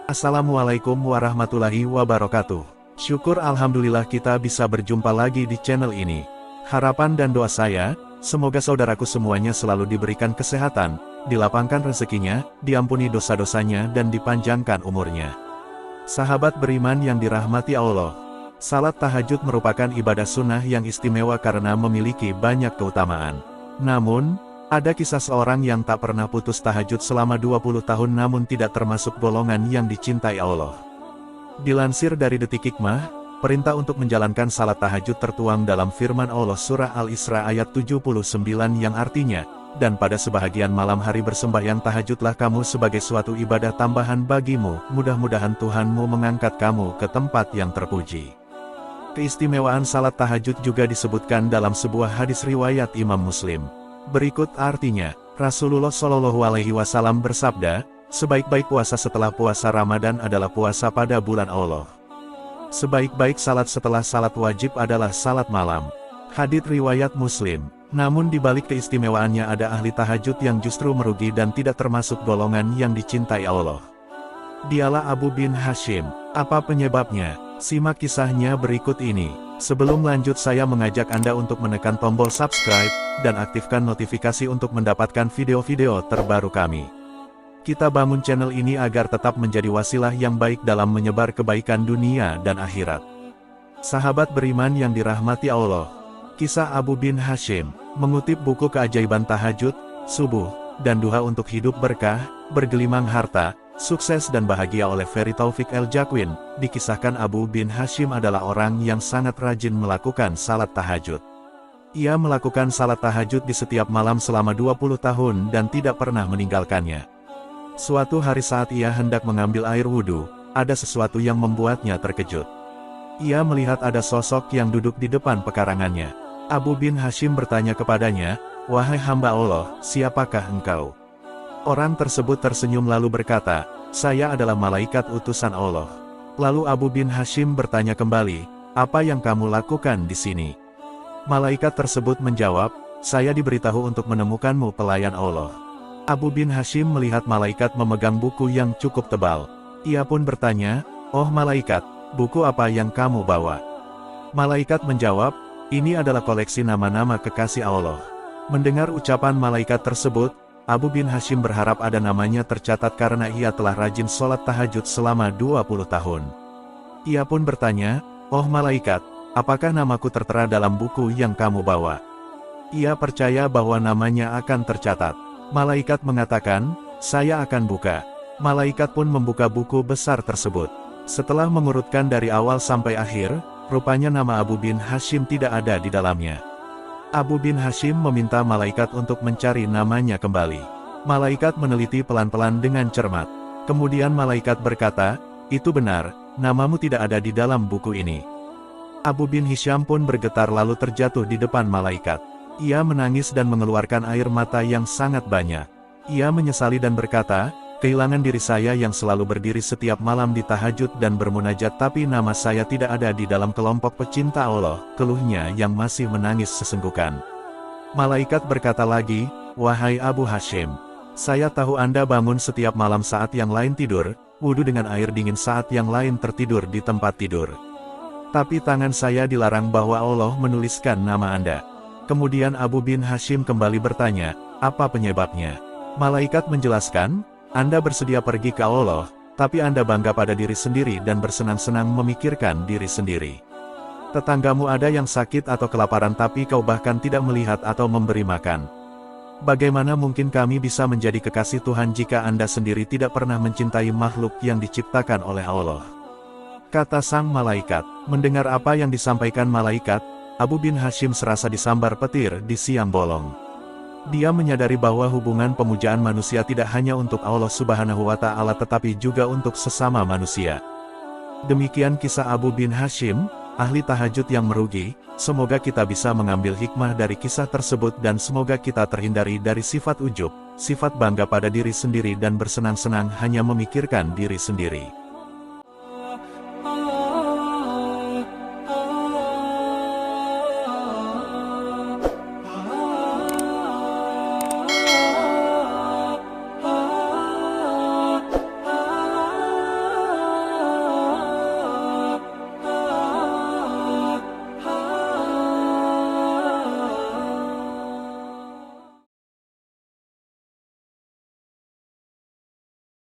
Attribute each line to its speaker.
Speaker 1: Assalamualaikum warahmatullahi wabarakatuh. Syukur alhamdulillah kita bisa berjumpa lagi di channel ini. Harapan dan doa saya, semoga saudaraku semuanya selalu diberikan kesehatan, dilapangkan rezekinya, diampuni dosa-dosanya dan dipanjangkan umurnya. Sahabat beriman yang dirahmati Allah, salat tahajud merupakan ibadah sunnah yang istimewa karena memiliki banyak keutamaan. Namun, ada kisah seorang yang tak pernah putus tahajud selama 20 tahun namun tidak termasuk golongan yang dicintai Allah. Dilansir dari Detik Hikmah, perintah untuk menjalankan salat tahajud tertuang dalam firman Allah surah Al-Isra ayat 79 yang artinya, dan pada sebahagian malam hari bersembahyang tahajudlah kamu sebagai suatu ibadah tambahan bagimu, mudah-mudahan Tuhanmu mengangkat kamu ke tempat yang terpuji. Keistimewaan salat tahajud juga disebutkan dalam sebuah hadis riwayat Imam Muslim. Berikut artinya, Rasulullah Shallallahu Alaihi Wasallam bersabda, sebaik-baik puasa setelah puasa Ramadan adalah puasa pada bulan Allah. Sebaik-baik salat setelah salat wajib adalah salat malam. Hadits riwayat Muslim. Namun di balik keistimewaannya ada ahli tahajud yang justru merugi dan tidak termasuk golongan yang dicintai Allah. Dialah Abu bin Hashim. Apa penyebabnya? Simak kisahnya berikut ini. Sebelum lanjut saya mengajak Anda untuk menekan tombol subscribe, dan aktifkan notifikasi untuk mendapatkan video-video terbaru kami. Kita bangun channel ini agar tetap menjadi wasilah yang baik dalam menyebar kebaikan dunia dan akhirat. Sahabat beriman yang dirahmati Allah, kisah Abu bin Hashim, mengutip buku Keajaiban Tahajud, Subuh, dan Duha untuk Hidup Berkah, Bergelimang Harta, Sukses dan Bahagia oleh Ferry Taufik El-Jakwin, dikisahkan Abu bin Hashim adalah orang yang sangat rajin melakukan salat tahajud. Ia melakukan salat tahajud di setiap malam selama 20 tahun dan tidak pernah meninggalkannya. Suatu hari saat ia hendak mengambil air wudhu, ada sesuatu yang membuatnya terkejut. Ia melihat ada sosok yang duduk di depan pekarangannya. Abu bin Hashim bertanya kepadanya, "Wahai hamba Allah, siapakah engkau?" Orang tersebut tersenyum lalu berkata, "Saya adalah malaikat utusan Allah." Lalu Abu bin Hashim bertanya kembali, "Apa yang kamu lakukan di sini?" Malaikat tersebut menjawab, "Saya diberitahu untuk menemukanmu pelayan Allah." Abu bin Hashim melihat malaikat memegang buku yang cukup tebal. Ia pun bertanya, "Oh malaikat, buku apa yang kamu bawa?" Malaikat menjawab, "Ini adalah koleksi nama-nama kekasih Allah." Mendengar ucapan malaikat tersebut, Abu bin Hashim berharap ada namanya tercatat karena ia telah rajin sholat tahajud selama 20 tahun. Ia pun bertanya, "Oh malaikat, apakah namaku tertera dalam buku yang kamu bawa?" Ia percaya bahwa namanya akan tercatat. Malaikat mengatakan, "Saya akan buka." Malaikat pun membuka buku besar tersebut. Setelah mengurutkan dari awal sampai akhir, rupanya nama Abu bin Hashim tidak ada di dalamnya. Abu bin Hashim meminta malaikat untuk mencari namanya kembali. Malaikat meneliti pelan-pelan dengan cermat. Kemudian malaikat berkata, "Itu benar, namamu tidak ada di dalam buku ini." Abu bin Hisham pun bergetar lalu terjatuh di depan malaikat. Ia menangis dan mengeluarkan air mata yang sangat banyak. Ia menyesali dan berkata, "Kehilangan diri saya yang selalu berdiri setiap malam di tahajud dan bermunajat tapi nama saya tidak ada di dalam kelompok pecinta Allah," keluhnya yang masih menangis sesenggukan. Malaikat berkata lagi, "Wahai Abu Hashim, saya tahu Anda bangun setiap malam saat yang lain tidur, wudhu dengan air dingin saat yang lain tertidur di tempat tidur. Tapi tangan saya dilarang bahwa Allah menuliskan nama Anda." Kemudian Abu bin Hashim kembali bertanya, "Apa penyebabnya?" Malaikat menjelaskan, "Anda bersedia pergi ke Allah, tapi Anda bangga pada diri sendiri dan bersenang-senang memikirkan diri sendiri. Tetanggamu ada yang sakit atau kelaparan tapi kau bahkan tidak melihat atau memberi makan. Bagaimana mungkin kami bisa menjadi kekasih Tuhan jika Anda sendiri tidak pernah mencintai makhluk yang diciptakan oleh Allah?" Kata sang malaikat. Mendengar apa yang disampaikan malaikat, Abu bin Hashim serasa disambar petir di siang bolong. Dia menyadari bahwa hubungan pemujaan manusia tidak hanya untuk Allah Subhanahu wa Ta'ala tetapi juga untuk sesama manusia. Demikian kisah Abu bin Hashim, ahli tahajud yang merugi. Semoga kita bisa mengambil hikmah dari kisah tersebut dan semoga kita terhindari dari sifat ujub, sifat bangga pada diri sendiri dan bersenang-senang hanya memikirkan diri sendiri.